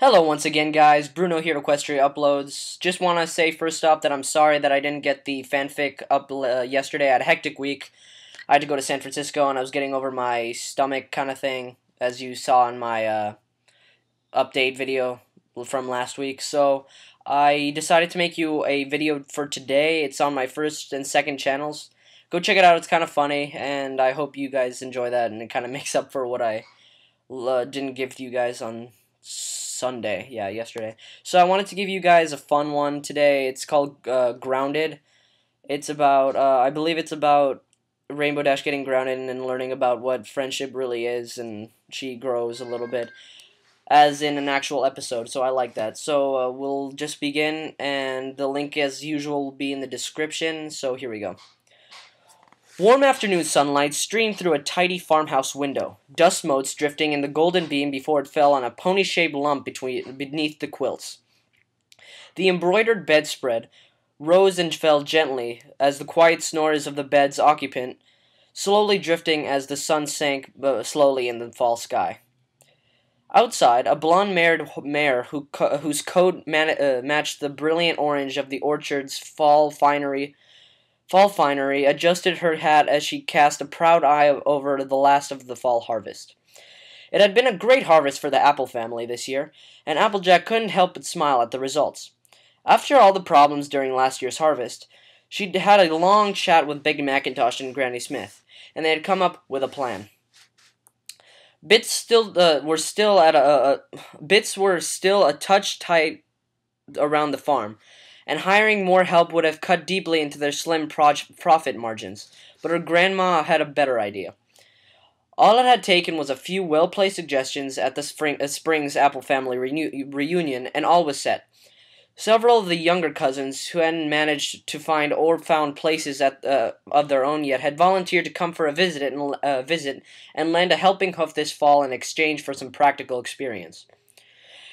Hello once again, guys. Bruno here to Equestria Uploads. Just want to say first off that I'm sorry that I didn't get the fanfic up yesterday. I had a hectic week. I had to go to San Francisco and I was getting over my stomach kind of thing, as you saw in my update video from last week. So I decided to make you a video for today. It's on my first and second channels. Go check it out. It's kind of funny, and I hope you guys enjoy that, and it kind of makes up for what I didn't give you guys on Sunday. Yeah, yesterday. So I wanted to give you guys a fun one today. It's called Grounded. It's about, I believe it's about Rainbow Dash getting grounded and learning about what friendship really is, and she grows a little bit, as in an actual episode, so I like that. So we'll just begin, and the link as usual will be in the description, so here we go. Warm afternoon sunlight streamed through a tidy farmhouse window, dust motes drifting in the golden beam before it fell on a pony-shaped lump beneath the quilts. The embroidered bedspread rose and fell gently as the quiet snores of the bed's occupant, slowly drifting as the sun sank slowly in the fall sky. Outside, a blonde-mare whose coat matched the brilliant orange of the orchard's fall finery adjusted her hat as she cast a proud eye over the last of the fall harvest. It had been a great harvest for the Apple family this year, and Applejack couldn't help but smile at the results. After all the problems during last year's harvest, she'd had a long chat with Big Macintosh and Granny Smith, and they had come up with a plan. Bits were still a touch tight around the farm, and hiring more help would have cut deeply into their slim profit margins, but her grandma had a better idea. All it had taken was a few well-placed suggestions at the spring's Apple family reunion, and all was set. Several of the younger cousins, who hadn't managed to find or found places of their own yet, had volunteered to come for a visit and lend a helping hoof this fall in exchange for some practical experience.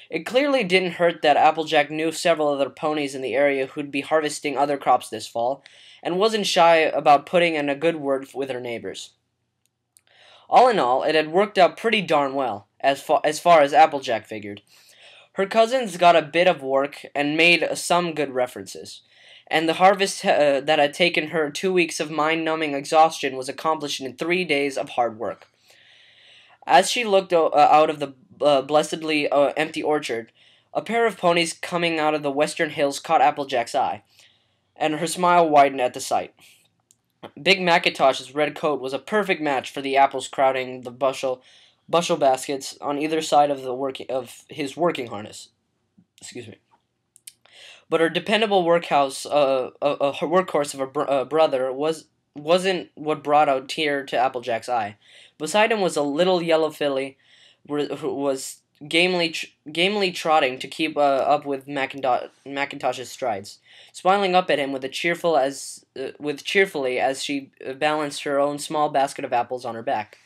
It clearly didn't hurt that Applejack knew several other ponies in the area who'd be harvesting other crops this fall, and wasn't shy about putting in a good word with her neighbors. All in all, it had worked out pretty darn well, as far as Applejack figured. Her cousins got a bit of work and made some good references, and the harvest that had taken her 2 weeks of mind-numbing exhaustion was accomplished in 3 days of hard work. As she looked out of the blessedly empty orchard, a pair of ponies coming out of the western hills caught Applejack's eye, and her smile widened at the sight. Big Macintosh's red coat was a perfect match for the apples crowding the bushel baskets on either side of his working harness. Excuse me. But her dependable workhorse of a brother wasn't what brought a tear to Applejack's eye. Beside him was a little yellow filly who was gamely trotting to keep up with Macintosh's strides, smiling up at him cheerfully as she balanced her own small basket of apples on her back.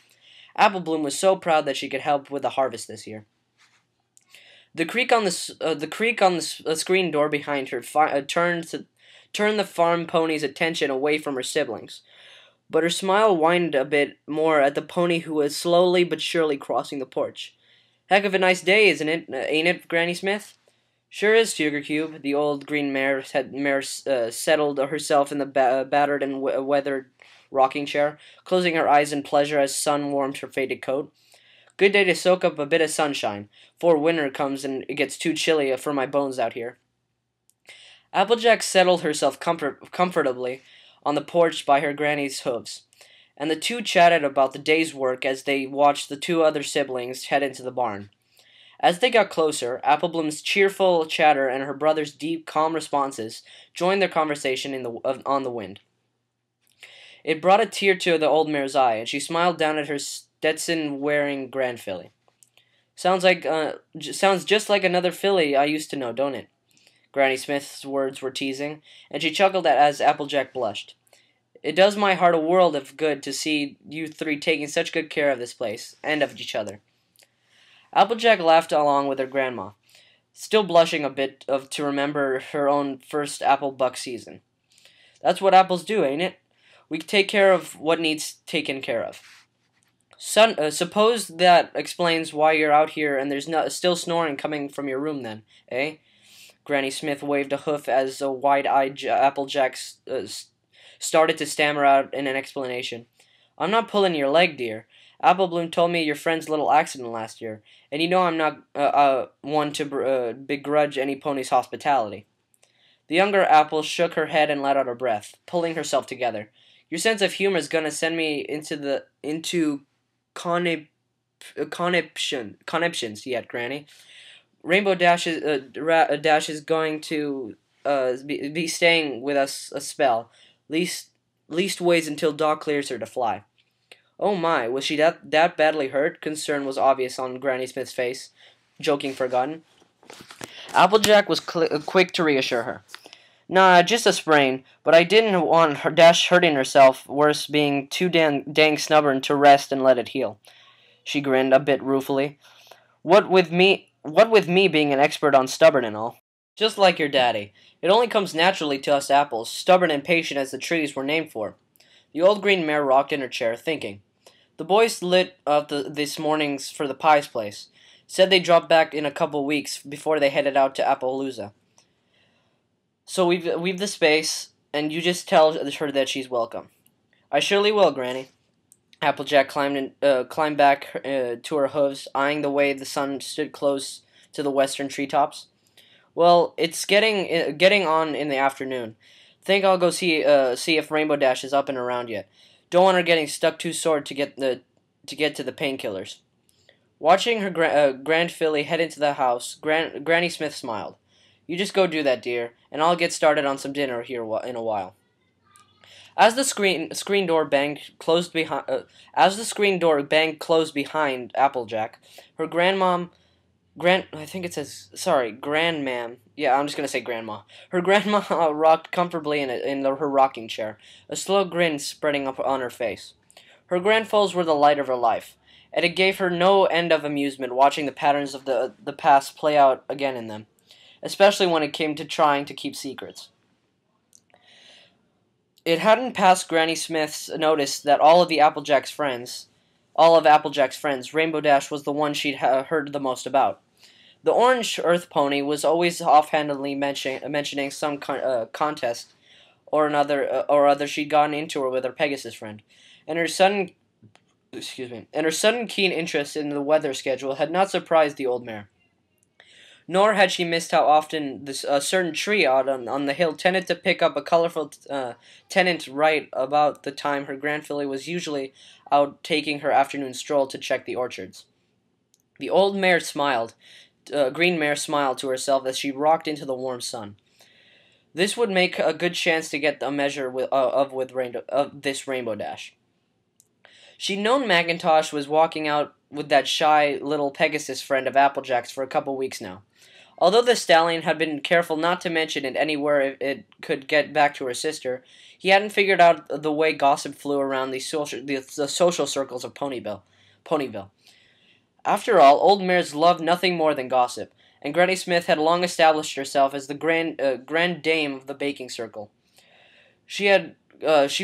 Apple Bloom was so proud that she could help with the harvest this year. The creak on the screen door behind her turned the farm pony's attention away from her siblings, but her smile widened a bit more at the pony who was slowly but surely crossing the porch. "Heck of a nice day, ain't it, Granny Smith?" "Sure is, Sugar Cube." The old green mare settled herself in the battered and weathered rocking chair, closing her eyes in pleasure as sun warmed her faded coat. "Good day to soak up a bit of sunshine, 'fore winter comes and it gets too chilly for my bones out here." Applejack settled herself comfortably on the porch by her granny's hooves, and the two chatted about the day's work as they watched the two other siblings head into the barn. As they got closer, Apple Bloom's cheerful chatter and her brother's deep, calm responses joined their conversation on the wind. It brought a tear to the old mare's eye, and she smiled down at her Stetson-wearing grand filly. Sounds just like another filly I used to know, don't it?" Granny Smith's words were teasing, and she chuckled as Applejack blushed. "It does my heart a world of good to see you three taking such good care of this place, and of each other." Applejack laughed along with her grandma, still blushing a bit to remember her own first apple buck season. "That's what apples do, ain't it? We take care of what needs taken care of." Son, suppose that explains why you're out here and there's still snoring coming from your room then, eh? Granny Smith waved a hoof as a wide-eyed Applejack started to stammer out in an explanation. I'm not pulling your leg, dear. Apple Bloom told me your friend's little accident last year, and you know I'm not one to begrudge any pony's hospitality. The younger Apple shook her head and let out a breath, pulling herself together. Your sense of humor is gonna send me into conniptions yet, Granny. Dash is going to be staying with us a spell, leastways until Doc clears her to fly. Oh my, was she that badly hurt? Concern was obvious on Granny Smith's face, joking forgotten. Applejack was quick to reassure her. Nah, just a sprain, but I didn't want her Dash hurting herself, worse being too dang stubborn to rest and let it heal. She grinned a bit ruefully. What with me being an expert on stubborn and all. Just like your daddy. It only comes naturally to us apples, stubborn and patient as the trees we're named for. The old green mare rocked in her chair, thinking. The boys lit up this morning's for the Pie's place. Said they'd drop back in a couple weeks before they headed out to Appaloosa. So we've the space, and you just tell her that she's welcome. I surely will, Granny. Applejack climbed back to her hooves, eyeing the way the sun stood close to the western treetops. Well, it's getting on in the afternoon. Think I'll go see if Rainbow Dash is up and around yet. Don't want her getting stuck too sore to get to the painkillers. Watching her grand filly head into the house, Granny Smith smiled. You just go do that, dear, and I'll get started on some dinner here in a while. As the screen door banged closed behind Applejack, her grandmam, grandmam. Yeah, I'm just gonna say grandma. Her grandma rocked comfortably in her rocking chair, a slow grin spreading up on her face. Her grandfoes were the light of her life, and it gave her no end of amusement watching the patterns of the past play out again in them, especially when it came to trying to keep secrets. It hadn't passed Granny Smith's notice that all of Applejack's friends, Rainbow Dash was the one she'd heard the most about. The orange earth pony was always offhandedly mentioning some contest or other she'd gotten into her with her Pegasus friend, and her sudden keen interest in the weather schedule had not surprised the old mare. Nor had she missed how often a certain tree out on the hill tended to pick up a colorful tenant right about the time her grandfilly was usually out taking her afternoon stroll to check the orchards. The old mare green mare smiled to herself as she rocked into the warm sun. This would make a good chance to get a measure of this Rainbow Dash. She'd known Macintosh was walking out with that shy little Pegasus friend of Applejack's for a couple weeks now. Although the stallion had been careful not to mention it anywhere it could get back to her sister, he hadn't figured out the way gossip flew around the social circles of Ponyville. After all, old mares loved nothing more than gossip, and Granny Smith had long established herself as the grand dame of the baking circle. She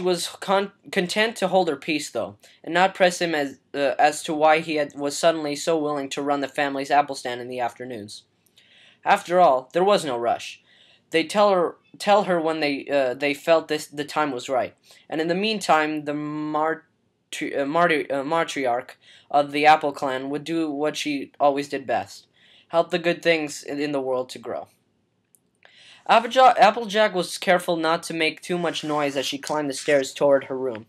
was content to hold her peace, though, and not press him as to why he was suddenly so willing to run the family's apple stand in the afternoons. After all, there was no rush. They'd tell her when they felt the time was right, and in the meantime, the matriarch of the Apple clan would do what she always did best: help the good things in the world to grow. Applejack was careful not to make too much noise as she climbed the stairs toward her room.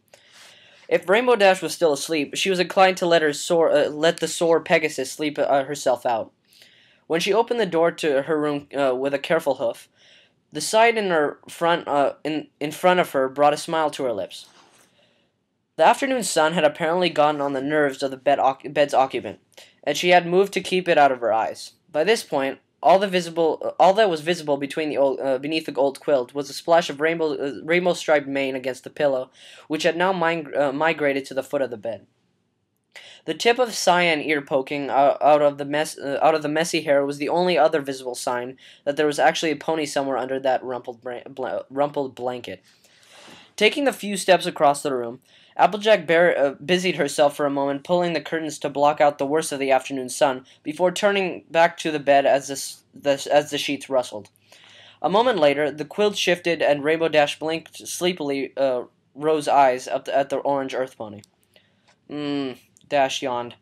If Rainbow Dash was still asleep, she was inclined to let the sore Pegasus sleep herself out. When she opened the door to her room with a careful hoof, the sight in front of her brought a smile to her lips. The afternoon sun had apparently gotten on the nerves of the bed's occupant, and she had moved to keep it out of her eyes. By this point, all that was visible beneath the old quilt was a splash of rainbow-striped mane against the pillow, which had now migrated to the foot of the bed. The tip of cyan ear poking out of the messy hair was the only other visible sign that there was actually a pony somewhere under that rumpled blanket. Taking a few steps across the room, Busied herself for a moment, pulling the curtains to block out the worst of the afternoon sun, before turning back to the bed as the sheets rustled. A moment later, the quilt shifted, and Rainbow Dash blinked sleepily, Rose eyes up at the orange earth pony. Dash yawned,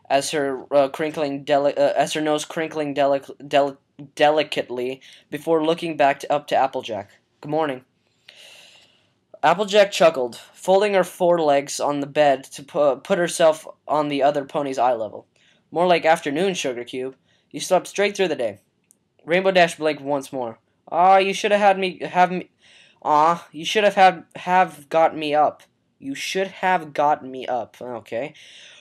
as her nose crinkling delicately before looking up to Applejack. Good morning. Applejack chuckled, folding her forelegs on the bed to put herself on the other pony's eye level. More like afternoon, Sugar Cube. You slept straight through the day. Rainbow Dash blinked once more. You should have had me have me. You should have got me up. You should have got me up. Okay.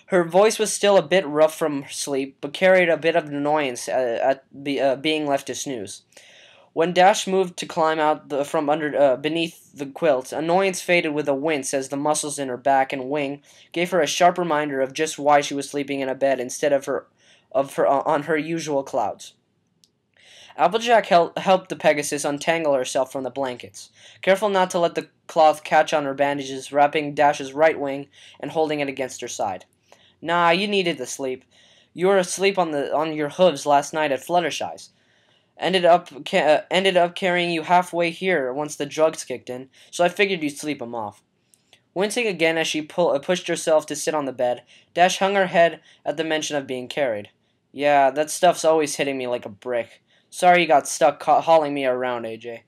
Her voice was still a bit rough from sleep, but carried a bit of annoyance being left to snooze. When Dash moved to climb out from beneath the quilt, annoyance faded with a wince as the muscles in her back and wing gave her a sharp reminder of just why she was sleeping in a bed instead of on her usual clouds. Applejack helped the Pegasus untangle herself from the blankets, careful not to let the cloth catch on her bandages, wrapping Dash's right wing and holding it against her side. Nah, you needed the sleep. You were asleep on your hooves last night at Fluttershy's. Ended up carrying you halfway here once the drugs kicked in, so I figured you'd sleep 'em off. Wincing again as she pushed herself to sit on the bed, Dash hung her head at the mention of being carried. Yeah, that stuff's always hitting me like a brick. Sorry you got stuck hauling me around, AJ.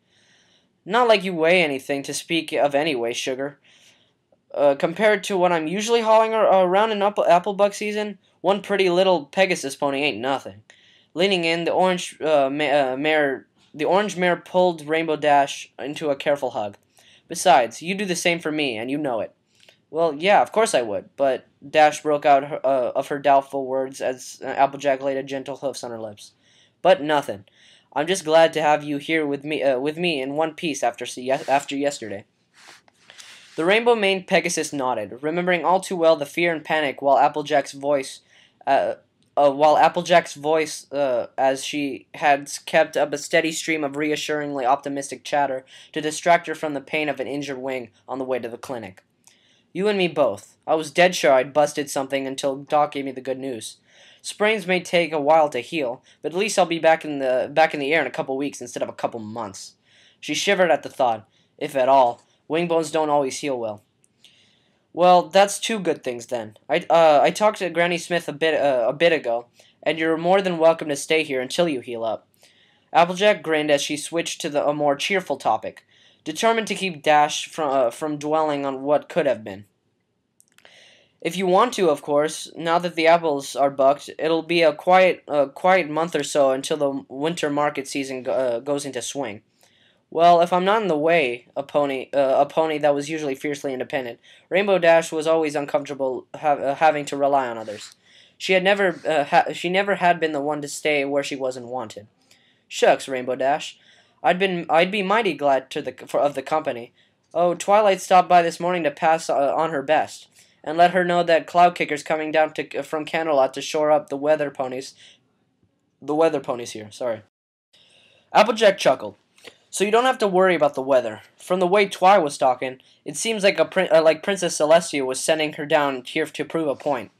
Not like you weigh anything to speak of anyway, Sugar. Compared to what I'm usually hauling around in Applebuck season, one pretty little Pegasus pony ain't nothing. Leaning in, the orange mare pulled Rainbow Dash into a careful hug. Besides, you do the same for me, and you know it. Well, yeah, of course I would, but Dash broke out of her doubtful words as Applejack laid a gentle hoofs on her lips. But nothing. I'm just glad to have you here with me in one piece after yesterday. The rainbow-maned Pegasus nodded, remembering all too well the fear and panic while Applejack's voice, as she had kept up a steady stream of reassuringly optimistic chatter to distract her from the pain of an injured wing on the way to the clinic. You and me both. I was dead sure I'd busted something until Doc gave me the good news. Sprains may take a while to heal, but at least I'll be back in the air in a couple weeks instead of a couple months. She shivered at the thought, if at all. Wing bones don't always heal well. Well, that's two good things then. I talked to Granny Smith a bit ago, and you're more than welcome to stay here until you heal up. Applejack grinned as she switched to a more cheerful topic, determined to keep Dash from dwelling on what could have been. If you want to, of course, now that the apples are bucked, it'll be a quiet month or so until the winter market season goes into swing. Well, if I'm not in the way, a pony that was usually fiercely independent, Rainbow Dash was always uncomfortable having to rely on others. She never had been the one to stay where she wasn't wanted. Shucks, Rainbow Dash, I'd be mighty glad of the company. Oh, Twilight stopped by this morning to pass on her best, and let her know that Cloud Kicker's coming down from Canterlot to shore up the weather ponies. The weather ponies here. Sorry. Applejack chuckled. So you don't have to worry about the weather. From the way Twi was talking, it seems like like Princess Celestia was sending her down here to prove a point.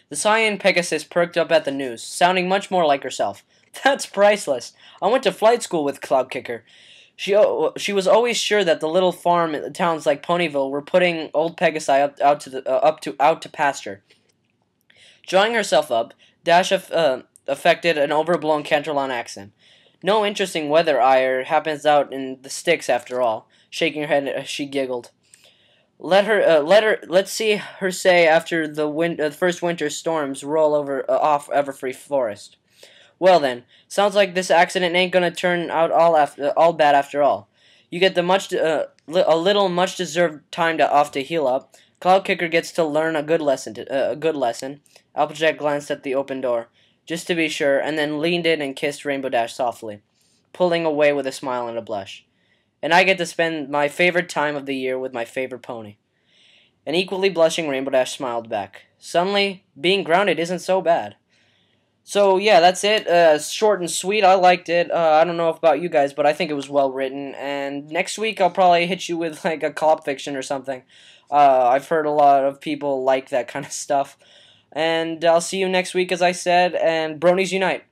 The Cyan Pegasus perked up at the news, sounding much more like herself. That's priceless. I went to flight school with Cloud Kicker. She was always sure that the little farm towns like Ponyville were putting old Pegasi out to pasture. Drawing herself up, Dash affected an overblown Canterlon accent. No interesting weather ire happens out in the sticks after all. Shaking her head, she giggled. Let's see her say after the first winter storms roll off Everfree Forest. Well then, sounds like this accident ain't gonna turn out all bad after all. You get a little much deserved time off to heal up. Cloud Kicker gets to learn a good lesson. Applejack glanced at the open door, just to be sure, and then leaned in and kissed Rainbow Dash softly, pulling away with a smile and a blush. And I get to spend my favorite time of the year with my favorite pony. An equally blushing Rainbow Dash smiled back. Suddenly, being grounded isn't so bad. So yeah, that's it. Short and sweet. I liked it. I don't know about you guys, but I think it was well written. And next week I'll probably hit you with like a cop fiction or something. I've heard a lot of people like that kind of stuff. And I'll see you next week, as I said. And Bronies Unite.